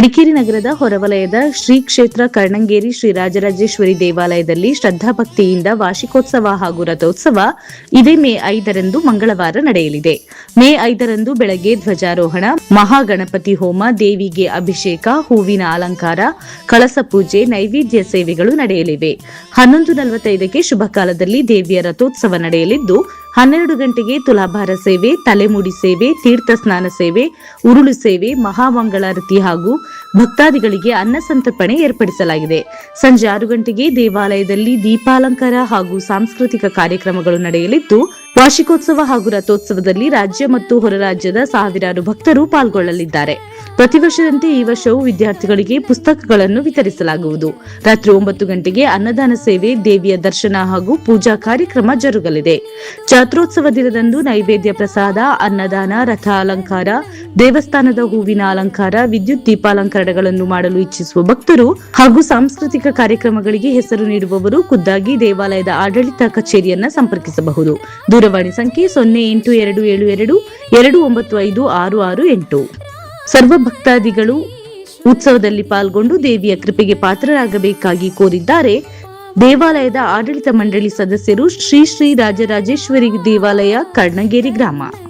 ಮಡಿಕೇರಿ ನಗರದ ಹೊರವಲಯದ ಶ್ರೀ ಕ್ಷೇತ್ರ ಕರ್ಣಂಗೇರಿ ಶ್ರೀ ರಾಜರಾಜೇಶ್ವರಿ ದೇವಾಲಯದಲ್ಲಿ ಶ್ರದ್ಧಾಭಕ್ತಿಯಿಂದ ವಾರ್ಷಿಕೋತ್ಸವ ಹಾಗೂ ರಥೋತ್ಸವ ಇದೇ ಮೇ 5ರಂದು ಮಂಗಳವಾರ ನಡೆಯಲಿದೆ. ಮೇ 5ರಂದು ಬೆಳಗ್ಗೆ ಧ್ವಜಾರೋಹಣ, ಮಹಾಗಣಪತಿ ಹೋಮ, ದೇವಿಗೆ ಅಭಿಷೇಕ, ಹೂವಿನ ಅಲಂಕಾರ, ಕಳಸ ಪೂಜೆ, ನೈವೇದ್ಯ ಸೇವೆಗಳು ನಡೆಯಲಿವೆ. 11:45ಕ್ಕೆ ಶುಭ ಕಾಲದಲ್ಲಿ ದೇವಿಯ ರಥೋತ್ಸವ ನಡೆಯಲಿದ್ದು 12 ಗಂಟೆಗೆ ತುಲಾಭಾರ ಸೇವೆ, ತಲೆಮುಡಿ ಸೇವೆ, ತೀರ್ಥ ಸ್ನಾನ ಸೇವೆ, ಉರುಳು ಸೇವೆ, ಮಹಾಮಂಗಳಾರತಿ ಹಾಗೂ ಭಕ್ತಾದಿಗಳಿಗೆ ಅನ್ನ ಸಂತರ್ಪಣೆ ಏರ್ಪಡಿಸಲಾಗಿದೆ. ಸಂಜೆ 6 ಗಂಟೆಗೆ ದೇವಾಲಯದಲ್ಲಿ ದೀಪಾಲಂಕಾರ ಹಾಗೂ ಸಾಂಸ್ಕೃತಿಕ ಕಾರ್ಯಕ್ರಮಗಳು ನಡೆಯಲಿದ್ದು, ವಾರ್ಷಿಕೋತ್ಸವ ಹಾಗೂ ರಥೋತ್ಸವದಲ್ಲಿ ರಾಜ್ಯ ಮತ್ತು ಹೊರ ರಾಜ್ಯದ ಸಾವಿರಾರು ಭಕ್ತರು ಪಾಲ್ಗೊಳ್ಳಲಿದ್ದಾರೆ. ಪ್ರತಿ ವರ್ಷದಂತೆ ಈ ವರ್ಷವೂ ವಿದ್ಯಾರ್ಥಿಗಳಿಗೆ ಪುಸ್ತಕಗಳನ್ನು ವಿತರಿಸಲಾಗುವುದು. ರಾತ್ರಿ 9 ಗಂಟೆಗೆ ಅನ್ನದಾನ ಸೇವೆ, ದೇವಿಯ ದರ್ಶನ ಹಾಗೂ ಪೂಜಾ ಕಾರ್ಯಕ್ರಮ ಜರುಗಲಿದೆ. ಜಾತ್ರೋತ್ಸವ ದಿನದಂದು ನೈವೇದ್ಯ ಪ್ರಸಾದ, ಅನ್ನದಾನ, ರಥ ಅಲಂಕಾರ, ದೇವಸ್ಥಾನದ ಹೂವಿನ ಅಲಂಕಾರ, ವಿದ್ಯುತ್ ದೀಪಾಲಂಕರಣಗಳನ್ನು ಮಾಡಲು ಇಚ್ಛಿಸುವ ಭಕ್ತರು ಹಾಗೂ ಸಾಂಸ್ಕೃತಿಕ ಕಾರ್ಯಕ್ರಮಗಳಿಗೆ ಹೆಸರು ನೀಡುವವರು ಖುದ್ದಾಗಿ ದೇವಾಲಯದ ಆಡಳಿತ ಕಚೇರಿಯನ್ನ ಸಂಪರ್ಕಿಸಬಹುದು. ದೂರವಾಣಿ ಸಂಖ್ಯೆ 082722 295668. ಸರ್ವ ಭಕ್ತಾದಿಗಳು ಉತ್ಸವದಲ್ಲಿ ಪಾಲ್ಗೊಂಡು ದೇವಿಯ ಕೃಪೆಗೆ ಪಾತ್ರರಾಗಬೇಕಾಗಿ ಕೋರಿದ್ದಾರೆ. ದೇವಾಲಯದ ಆಡಳಿತ ಮಂಡಳಿ ಸದಸ್ಯರು, ಶ್ರೀ ಶ್ರೀ ರಾಜರಾಜೇಶ್ವರಿ ದೇವಾಲಯ, ಕರ್ಣಂಗೇರಿ ಗ್ರಾಮ.